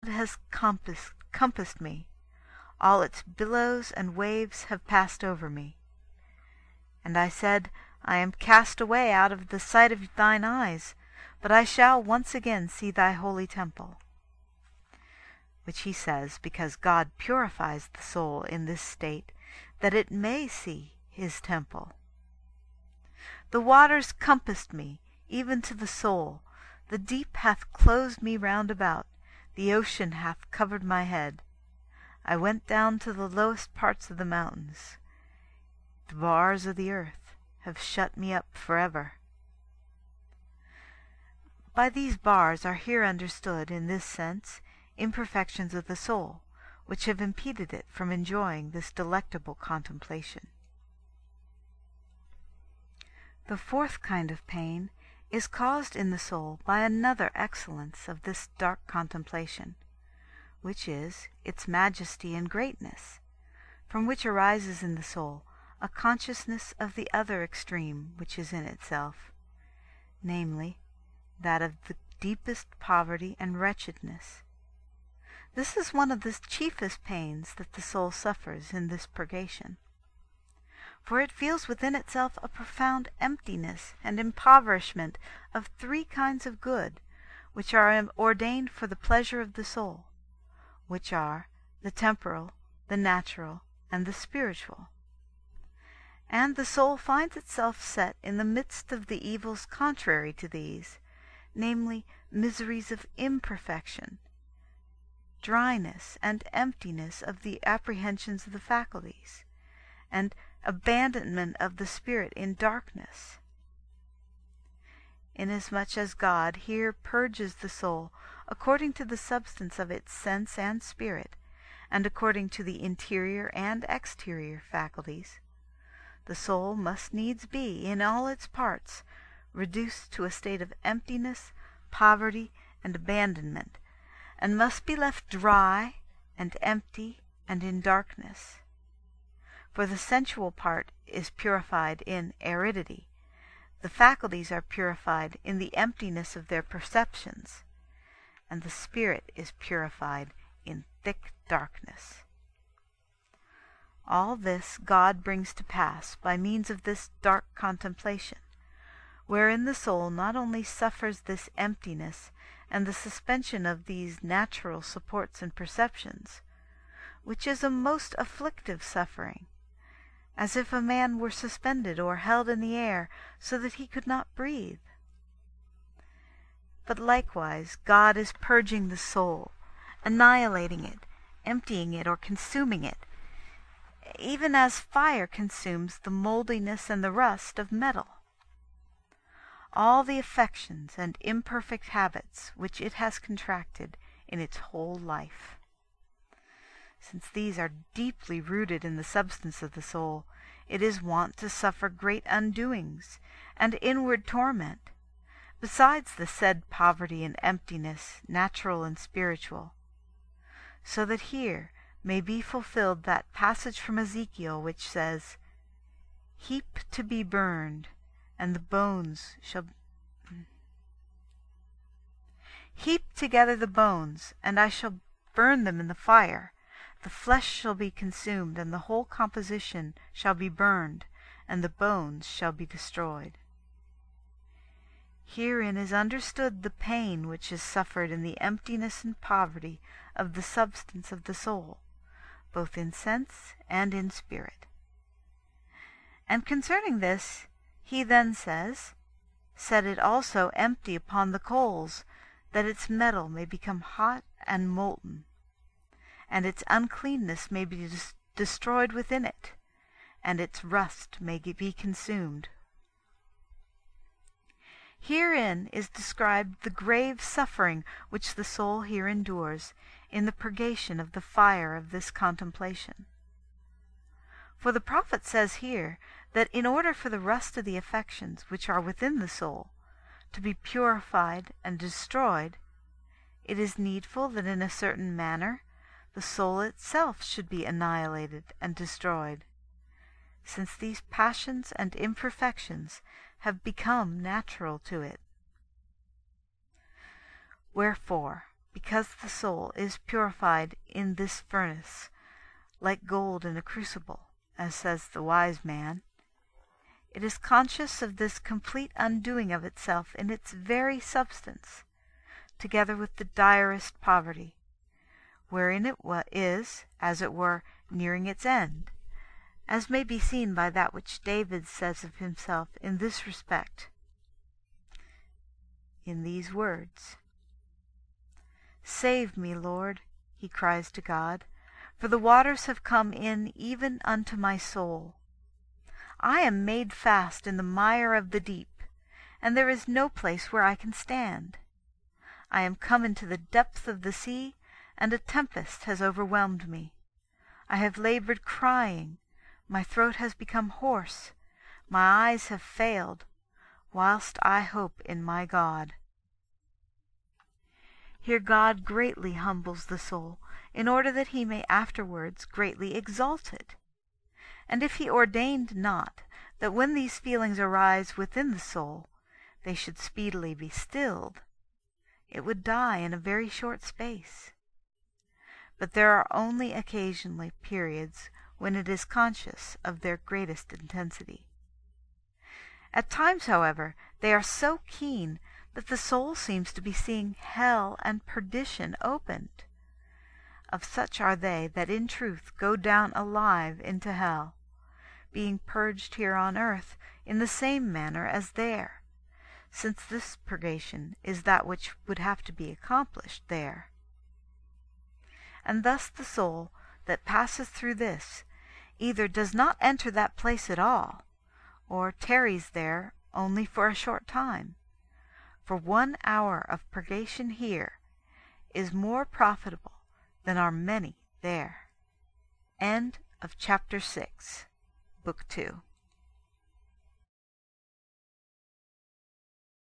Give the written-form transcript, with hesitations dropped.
has compassed me. All its billows and waves have passed over me. And I said, I am cast away out of the sight of thine eyes, but I shall once again see thy holy temple. Which he says because God purifies the soul in this state, that it may see his temple. The waters compassed me, even to the soul. The deep hath closed me round about. The ocean hath covered my head. I went down to the lowest parts of the mountains. The bars of the earth have shut me up forever. By these bars are here understood, in this sense, imperfections of the soul, which have impeded it from enjoying this delectable contemplation. The fourth kind of pain is caused in the soul by another excellence of this dark contemplation, which is its majesty and greatness, from which arises in the soul a consciousness of the other extreme which is in itself, namely, that of the deepest poverty and wretchedness. This is one of the chiefest pains that the soul suffers in this purgation, for it feels within itself a profound emptiness and impoverishment of three kinds of good, which are ordained for the pleasure of the soul, which are the temporal, the natural, and the spiritual. And the soul finds itself set in the midst of the evils contrary to these, namely, miseries of imperfection, dryness and emptiness of the apprehensions of the faculties, and abandonment of the spirit in darkness. Inasmuch as God here purges the soul according to the substance of its sense and spirit, and according to the interior and exterior faculties, the soul must needs be, in all its parts, reduced to a state of emptiness, poverty, and abandonment, and must be left dry and empty and in darkness. For the sensual part is purified in aridity, the faculties are purified in the emptiness of their perceptions, and the spirit is purified in thick darkness. All this God brings to pass by means of this dark contemplation, wherein the soul not only suffers this emptiness and the suspension of these natural supports and perceptions, which is a most afflictive suffering, as if a man were suspended or held in the air so that he could not breathe. But likewise God is purging the soul, annihilating it, emptying it or consuming it, even as fire consumes the mouldiness and the rust of metal. All the affections and imperfect habits which it has contracted in its whole life. Since these are deeply rooted in the substance of the soul, it is wont to suffer great undoings and inward torment, besides the said poverty and emptiness, natural and spiritual, so that here may be fulfilled that passage from Ezekiel which says, Heap to be burned, and the bones shall heap together the bones, and I shall burn them in the fire. The flesh shall be consumed, and the whole composition shall be burned, and the bones shall be destroyed. Herein is understood the pain which is suffered in the emptiness and poverty of the substance of the soul, both in sense and in spirit. And concerning this, he then says, Set it also empty upon the coals, that its metal may become hot and molten, and its uncleanness may be destroyed within it, and its rust may be consumed. Herein is described the grave suffering which the soul here endures in the purgation of the fire of this contemplation. For the prophet says here that in order for the rust of the affections which are within the soul to be purified and destroyed, it is needful that in a certain manner the soul itself should be annihilated and destroyed, since these passions and imperfections have become natural to it. Wherefore, because the soul is purified in this furnace, like gold in a crucible, as says the wise man. It is conscious of this complete undoing of itself in its very substance, together with the direst poverty, wherein it is, as it were, nearing its end, as may be seen by that which David says of himself in this respect, in these words: "Save me, Lord," he cries to God, "for the waters have come in even unto my soul. I am made fast in the mire of the deep, and there is no place where I can stand. I am come into the depth of the sea, and a tempest has overwhelmed me. I have labored crying, my throat has become hoarse, my eyes have failed, whilst I hope in my God." Here God greatly humbles the soul, in order that he may afterwards greatly exalt it. And if he ordained not that when these feelings arise within the soul, they should speedily be stilled, it would die in a very short space. But there are only occasionally periods when it is conscious of their greatest intensity. At times, however, they are so keen that the soul seems to be seeing hell and perdition opened. Of such are they that in truth go down alive into hell, being purged here on earth in the same manner as there, since this purgation is that which would have to be accomplished there. And thus the soul that passes through this either does not enter that place at all, or tarries there only for a short time. For 1 hour of purgation here is more profitable than are many there. End of chapter 6, Book 2.